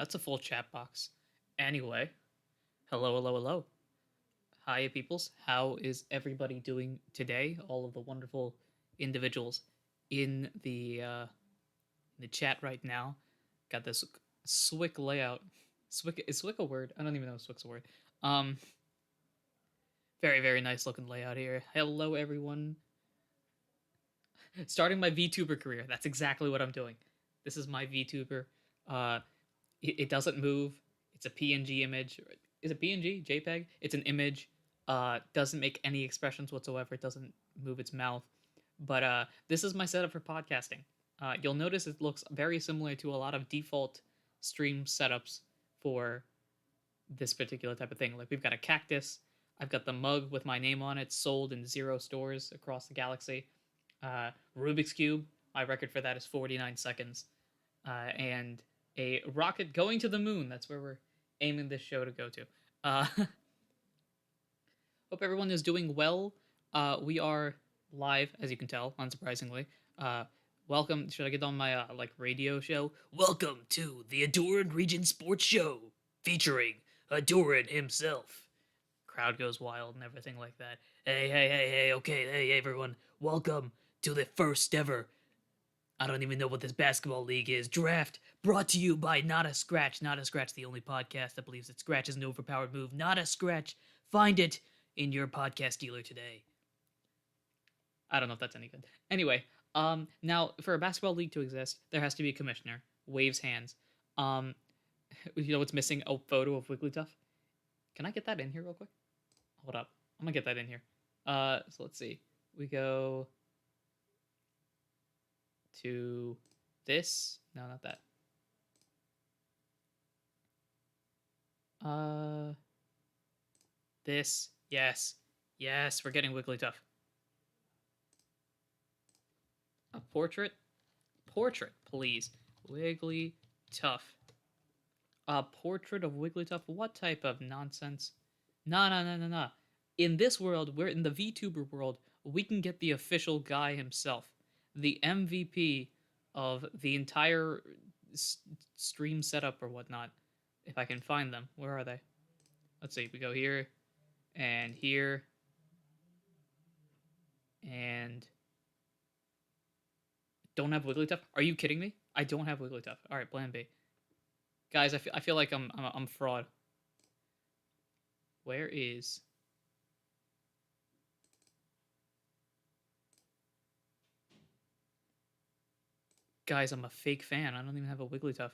That's a full chat box. Anyway, hello, hello, hello. Hi, peoples. How is everybody doing today? All of the wonderful individuals in the chat right now. Got this Swick layout. Swick is Swick a word? I don't even know if Swick's a word. Um, very nice looking layout here. Hello, everyone. Starting my VTuber career. That's exactly what I'm doing. This is my VTuber. Uh, it doesn't move. It's a PNG image. Is it PNG? JPEG? It's an image. Doesn't make any expressions whatsoever. It doesn't move its mouth. But this is my setup for podcasting. You'll notice it looks very similar to a lot of default stream setups for this particular type of thing. Like we've got a cactus. I've got the mug with my name on it, sold in 0 stores across the galaxy. Rubik's Cube. My record for that is 49 seconds. And a rocket going to the moon. That's where we're aiming this show to go to. Hope everyone is doing well. We are live, as you can tell, unsurprisingly. Welcome. Should I get on my radio show? Welcome to the Adoran Region Sports Show, featuring Adoran himself. Crowd goes wild and everything like that. Hey, okay, hey everyone, welcome to the first ever, I don't even know what this basketball league is, draft, brought to you by Not a Scratch. Not a Scratch, the only podcast that believes that Scratch is an overpowered move. Not a Scratch. Find it in your podcast dealer today. I don't know if that's any good. Anyway, now for a basketball league to exist, there has to be a commissioner. Waves hands. Um, you know what's missing? A photo of Wigglytuff. Can I get that in here real quick? Hold up. I'm gonna get that in here. So let's see. We go to this. No, not that. This. Yes. Yes, we're getting Wigglytuff. A portrait? Portrait, please. Wigglytuff. A portrait of Wigglytuff? What type of nonsense? No. In this world, we're in the VTuber world, we can get the official guy himself. The MVP of the entire stream setup or whatnot. If I can find them. Where are they? Let's see. We go here and here and don't have Wigglytuff. Are you kidding me? I don't have Wigglytuff. All right, Plan B. Guys, I feel like I'm fraud. Where is? Guys, I'm a fake fan. I don't even have a Wigglytuff.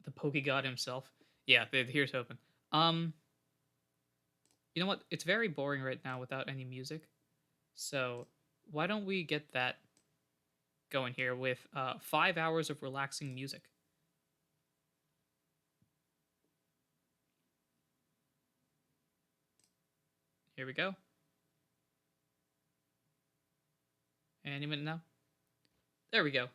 The Pokegod himself. Yeah, here's hoping. You know what? It's very boring right now without any music. So why don't we get that going here with 5 hours of relaxing music? Here we go. Any minute now. There we go.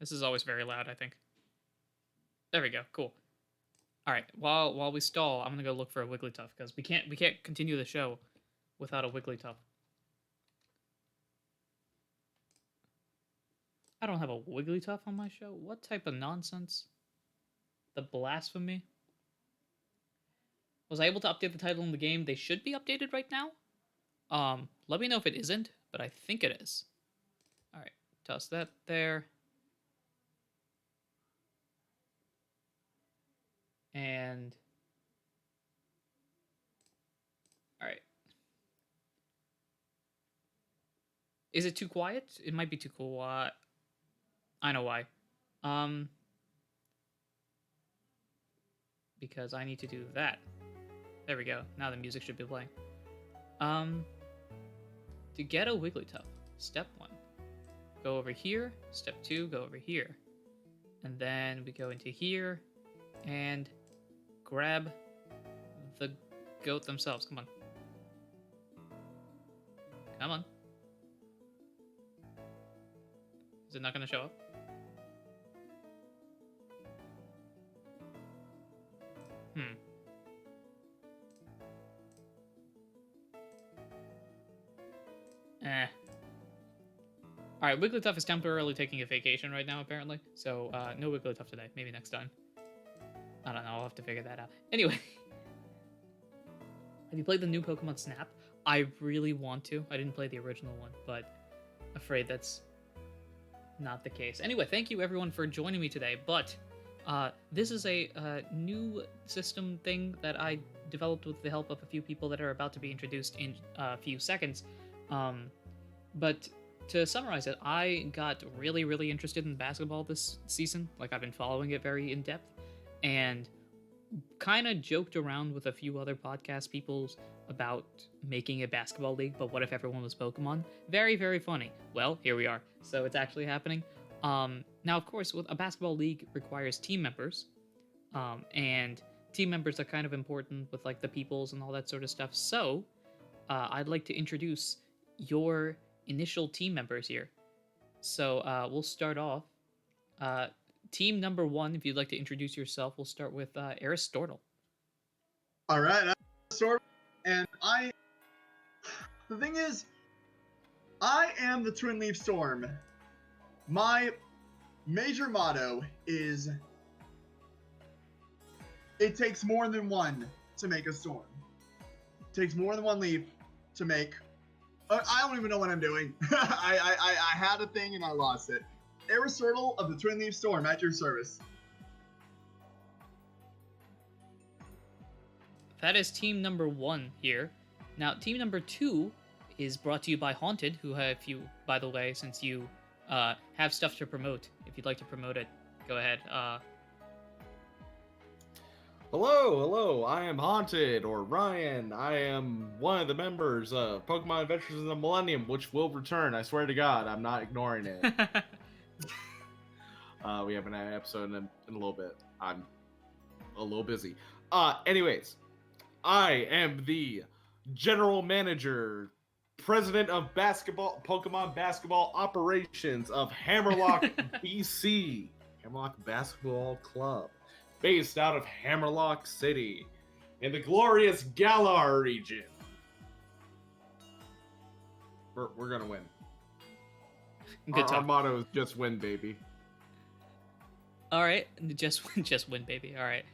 This is always very loud, I think. There we go. Cool. All right. While we stall, I'm gonna go look for a Wigglytuff because we can't continue the show without a Wigglytuff. I don't have a Wigglytuff on my show. What type of nonsense? The blasphemy. Was I able to update the title in the game? They should be updated right now. Let me know if it isn't, but I think it is. All right, toss that there. And all right. Is it too quiet? It might be too cool. I know why. Because I need to do that. There we go. Now the music should be playing. To get a Wigglytuff, step 1, go over here. Step 2, go over here. And then we go into here and grab the goat themselves. Come on. Come on. Is it not going to show up? Eh. All right, Wigglytuff is temporarily taking a vacation right now, apparently. So no Wigglytuff today. Maybe next time. I don't know. I'll have to figure that out. Anyway, have you played the new Pokemon Snap? I really want to. I didn't play the original one, but afraid that's not the case. Anyway, thank you everyone for joining me today. But this is a new system thing that I developed with the help of a few people that are about to be introduced in a few seconds. But to summarize it, I got really, really interested in basketball this season. Like, I've been following it very in depth, and kind of joked around with a few other podcast peoples about making a basketball league, but what if everyone was Pokemon? Very, very funny. Well, here we are. So it's actually happening. Now, of course, with a basketball league requires team members, and team members are kind of important with like the peoples and all that sort of stuff. So I'd like to introduce your initial team members here. So we'll start off. Team number one, if you'd like to introduce yourself, we'll start with Aristortle. All right, I'm Aristortle, and the thing is, I am the Twin Leaf Storm. My major motto is, it takes more than one to make a storm. It takes more than one leaf to make. I don't even know what I'm doing. I had a thing and I lost it. Aristortle of the Twin Leaf Storm at your service. That is team number one here. Now, team number two is brought to you by Haunted, who have you, by the way, since you have stuff to promote. If you'd like to promote it, go ahead. Hello, I am Haunted, or Ryan. I am one of the members of Pokemon Adventures in the Millennium, which will return. I swear to God, I'm not ignoring it. We have an episode in a little bit. I'm a little busy. Anyways, I am the general manager, president of Pokemon basketball operations of Hammerlock, BC. Hammerlock Basketball Club, based out of Hammerlock City, in the glorious Galar region. We're gonna win. Our motto is just win, baby. All right, just win, baby. All right.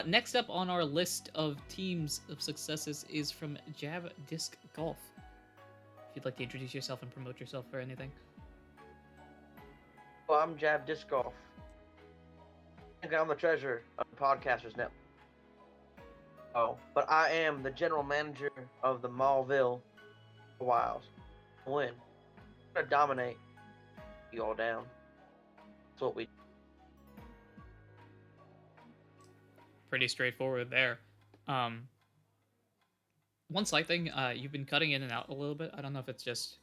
Next up on our list of teams of successes is from Jab Disc Golf. If you'd like to introduce yourself and promote yourself for anything. Well, I'm Jab Disc Golf. I think I'm the treasurer of the Podcasters Network. Oh, but I am the general manager of the Maulville Wilds. Win. I'm gonna dominate you all down. That's what we do. Pretty straightforward there. One slight thing, you've been cutting in and out a little bit. I don't know if it's just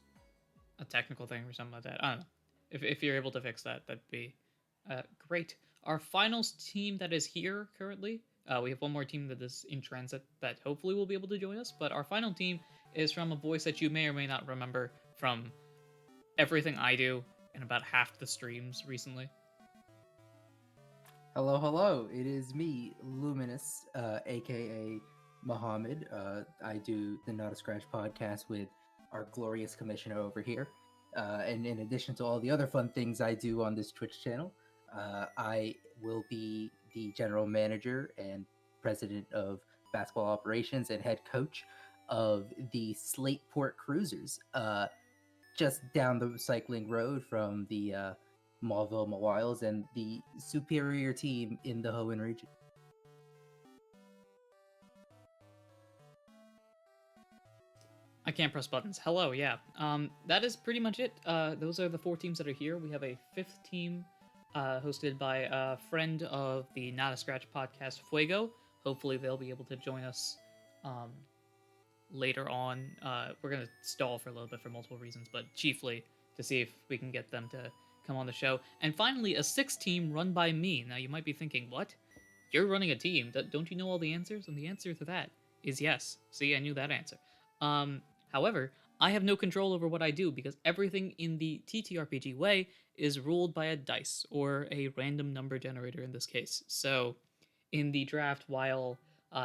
a technical thing or something like that. I don't know. If you're able to fix that, that'd be great. Our finals team that is here currently, we have one more team that is in transit that hopefully will be able to join us, but our final team is from a voice that you may or may not remember from everything I do and about half the streams recently. Hello. It is me, Luminous, aka Muhammad. I do the Not a Scratch podcast with our glorious commissioner over here. And in addition to all the other fun things I do on this Twitch channel, I will be the general manager and president of basketball operations and head coach of the Slateport Cruisers, just down the cycling road from the Maulville Mawilds and the superior team in the Hoenn region. I can't press buttons. Hello, yeah. That is pretty much it. Those are the four teams that are here. We have a fifth team hosted by a friend of the Not a Scratch podcast, Fuego. Hopefully they'll be able to join us later on. We're going to stall for a little bit for multiple reasons, but chiefly to see if we can get them to come on the show. And finally, a sixth team run by me. Now, you might be thinking, what? You're running a team. Don't you know all the answers? And the answer to that is yes. See, I knew that answer. However, I have no control over what I do because everything in the TTRPG way is ruled by a dice, or a random number generator in this case. So, in the draft, while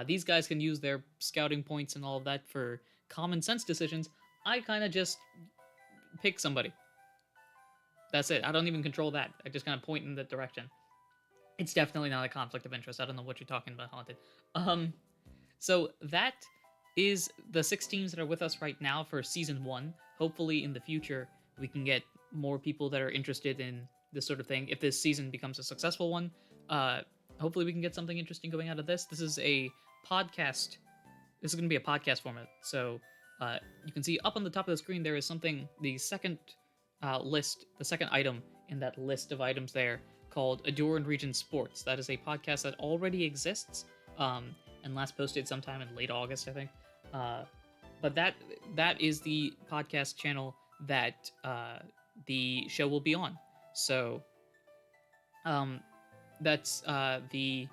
these guys can use their scouting points and all of that for common sense decisions, I kind of just pick somebody. That's it. I don't even control that. I just kind of point in that direction. It's definitely not a conflict of interest. I don't know what you're talking about, Haunted. So that is the 6 teams that are with us right now for season 1. Hopefully, in the future, we can get more people that are interested in this sort of thing. If this season becomes a successful one, hopefully we can get something interesting going out of this. This is a podcast. This is going to be a podcast format. So you can see up on the top of the screen there is something. The second list, the second item in that list of items there, called Adoran Region Sports. That is a podcast that already exists, and last posted sometime in late August, I think. But that is the podcast channel that the show will be on. So that's the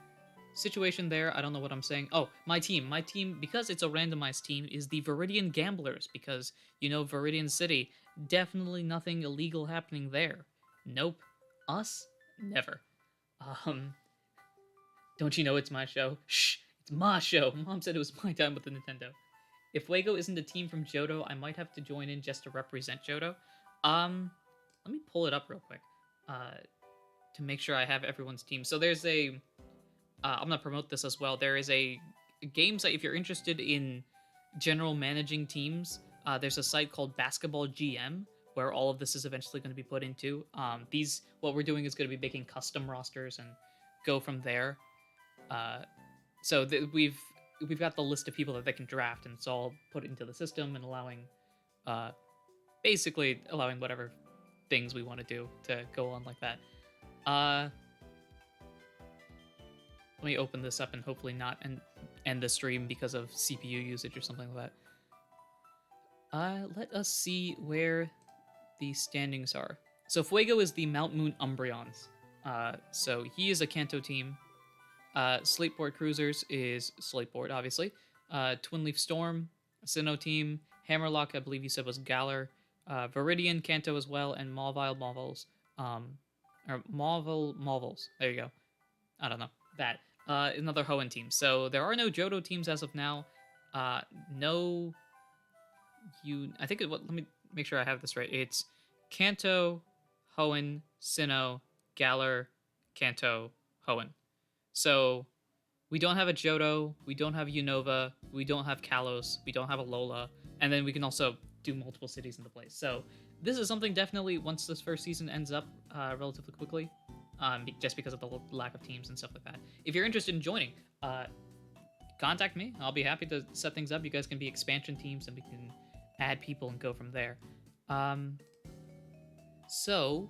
situation there. I don't know what I'm saying. Oh, my team, because it's a randomized team, is the Viridian Gamblers, because, you know, Viridian City, definitely nothing illegal happening there. Nope. Us? Never. Don't you know it's my show? Shh, it's my show. Mom said it was my time with the Nintendo. If Fuego isn't a team from Johto, I might have to join in just to represent Johto. Let me pull it up real quick, to make sure I have everyone's team. So there's a, I'm gonna promote this as well. There is a game site, if you're interested in general managing teams, there's a site called Basketball GM, where all of this is eventually going to be put into. What we're doing is going to be making custom rosters and go from there. So we've got the list of people that they can draft, and it's all put into the system and basically allowing whatever things we want to do to go on like that. Let me open this up and hopefully not end the stream because of CPU usage or something like that. Let us see where the standings are. So Fuego is the Mount Moon Umbreons. So he is a Kanto team. Slateboard Cruisers is Slateboard, obviously. Twin Leaf Storm, Sinnoh team. Hammerlock, I believe you said, was Galar. Viridian, Kanto as well, and Mauville Marvels. Or Marvels. There you go. I don't know. That. Another Hoenn team. So there are no Johto teams as of now. I think let me make sure I have this right. It's Kanto, Hoenn, Sinnoh, Galar, Kanto, Hoenn. So we don't have a Johto, we don't have Unova, we don't have Kalos, we don't have a Lola, and then we can also do multiple cities in the place. So this is something definitely, once this first season ends up relatively quickly, just because of the lack of teams and stuff like that. If you're interested in joining, contact me. I'll be happy to set things up. You guys can be expansion teams, and we can add people and go from there. So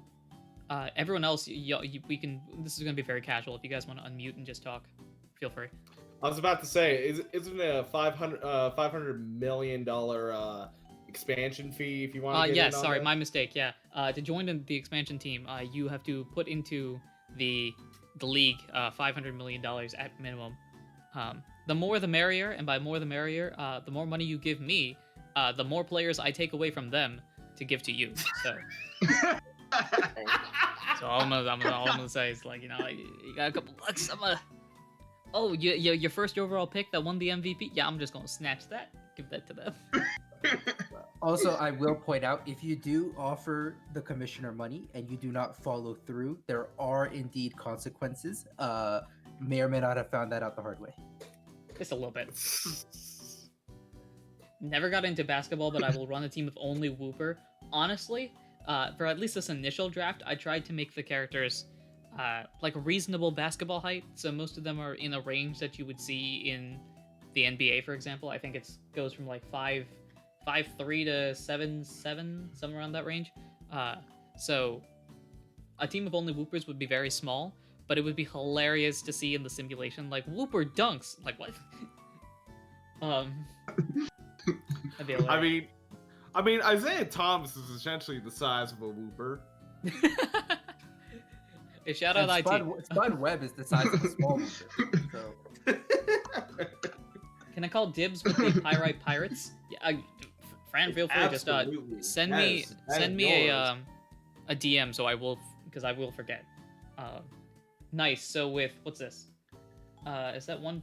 everyone else, we can. This is going to be very casual. If you guys want to unmute and just talk, feel free. I was about to say, isn't it a $500 million expansion fee if you want to get yes, in on sorry, that? my mistake. Yeah, to join the expansion team, you have to put into the league $500 million at minimum. The more the merrier, and by more the merrier, the more money you give me, the more players I take away from them to give to you. So, all I'm gonna say is, like, you know, you got a couple bucks. Oh, your first overall pick that won the MVP. Yeah, I'm just gonna snatch that, give that to them. Also, I will point out, if you do offer the commissioner money and you do not follow through, there are indeed consequences. May or may not have found that out the hard way. Just a little bit. Never got into basketball, but I will run a team of only Wooper. Honestly, for at least this initial draft, I tried to make the characters like reasonable basketball height. So most of them are in a range that you would see in the NBA, for example. I think it goes from like 5'3" to 7'7", somewhere around that range. So a team of only Woopers would be very small, but it would be hilarious to see in the simulation, like, Wooper dunks. Like, what? That'd be hilarious. I mean, Isaiah Thomas is essentially the size of a Wooper. Hey, shout out IT. Spud Webb is the size of a small Wooper. So. Can I call dibs with the Pyrite Pirates? Yeah, Fran, feel free. Just send me a DM, so I will, because I will forget. Nice. So with, what's this? Is that 1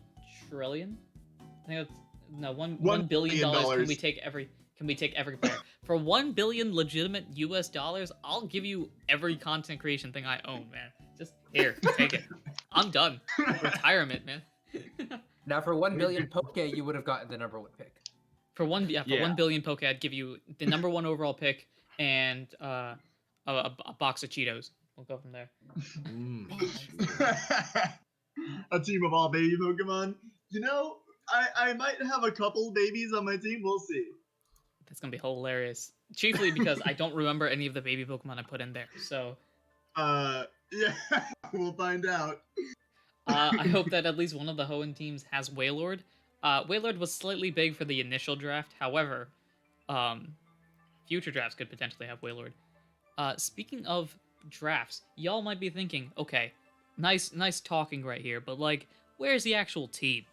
trillion? I think that's, no, $1 billion. Can we take can we take every player? For 1 billion legitimate US dollars, I'll give you every content creation thing I own, man. Just here, take it. I'm done. Retirement, man. Now, for 1 billion Poke, you would have gotten the #1 pick. For 1 Yeah. billion Poke, I'd give you the #1 overall pick and a box of Cheetos. We'll go from there. A team of all baby Pokemon. You know, I might have a couple babies on my team. We'll see. That's gonna be hilarious. Chiefly because I don't remember any of the baby Pokemon I put in there. So Yeah, we'll find out. I hope that at least one of the Hoenn teams has Wailord. Wailord was slightly big for the initial draft. However, future drafts could potentially have Wailord. Speaking of drafts, y'all might be thinking, okay, nice talking right here, but like, where's the actual team?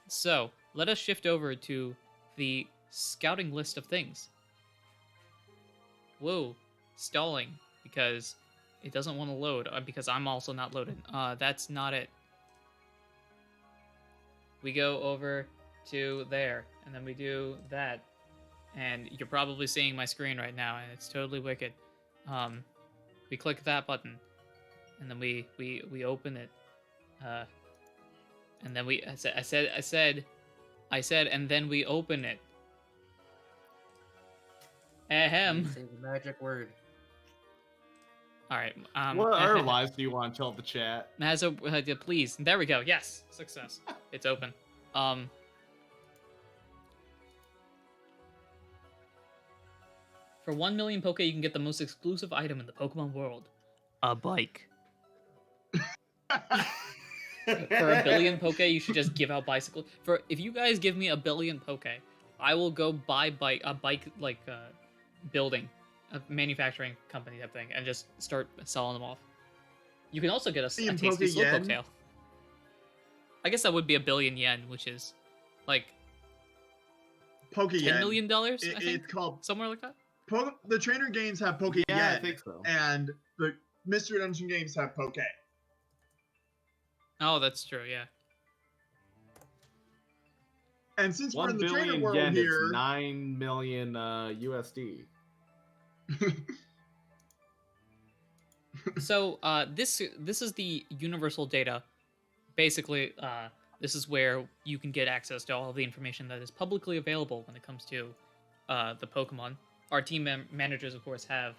So let us shift over to the scouting list of things. Whoa, stalling because it doesn't want to load because I'm also not loaded. That's not it. We go over to there, and then we do that. And you're probably seeing my screen right now, and it's totally wicked. We click that button, and then we open it. And then I said, and then we open it. Ahem. Say the magic word. All right. What other lies do you want to tell the chat? Please. There we go. Yes, success. It's open. For 1 million Poke, you can get the most exclusive item in the Pokemon world: a bike. For a billion Poke, you should just give out bicycles. If you guys give me a billion Poke, I will go buy a bike like building, a manufacturing company type thing, and just start selling them off. You can also get a tasty Slowpoke tail. I guess that would be a billion yen, which is like Pokeyen. $10 million. I think It's called somewhere like that. The trainer games have Pokeyen. Yeah, I think so. And the Mystery Dungeon games have Poke. Oh, that's true. Yeah. And since we're 1 in the trainer billion world yen here, is 9 million USD. So this is the universal data. Basically, this is where you can get access to all of the information that is publicly available when it comes to the Pokemon. Our team managers, of course, have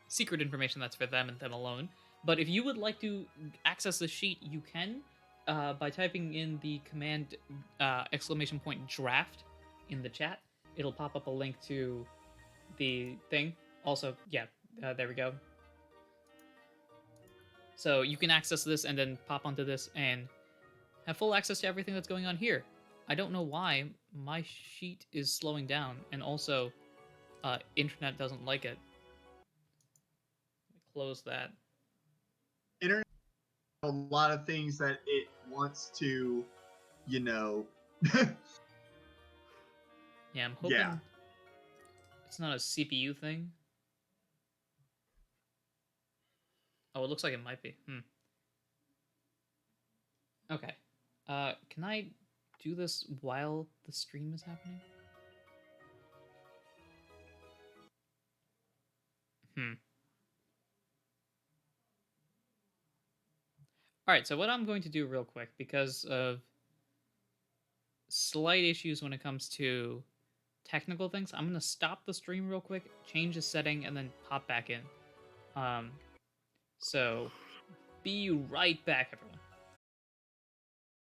secret information that's for them and them alone. But if you would like to access the sheet, you can by typing in the command !draft in the chat. It'll pop up a link to the thing. Also, yeah, there we go. So you can access this and then pop onto this and have full access to everything that's going on here. I don't know why my sheet is slowing down, and also internet doesn't like it. Close that. internet a lot of things that it wants to, you know. Yeah, I'm hoping Yeah. it's not a CPU thing. Oh, it looks like it might be. Okay. Can I do this while the stream is happening? Alright, so what I'm going to do real quick, because of slight issues when it comes to technical things, I'm going to stop the stream real quick, change the setting, and then pop back in. So, be right back, everyone.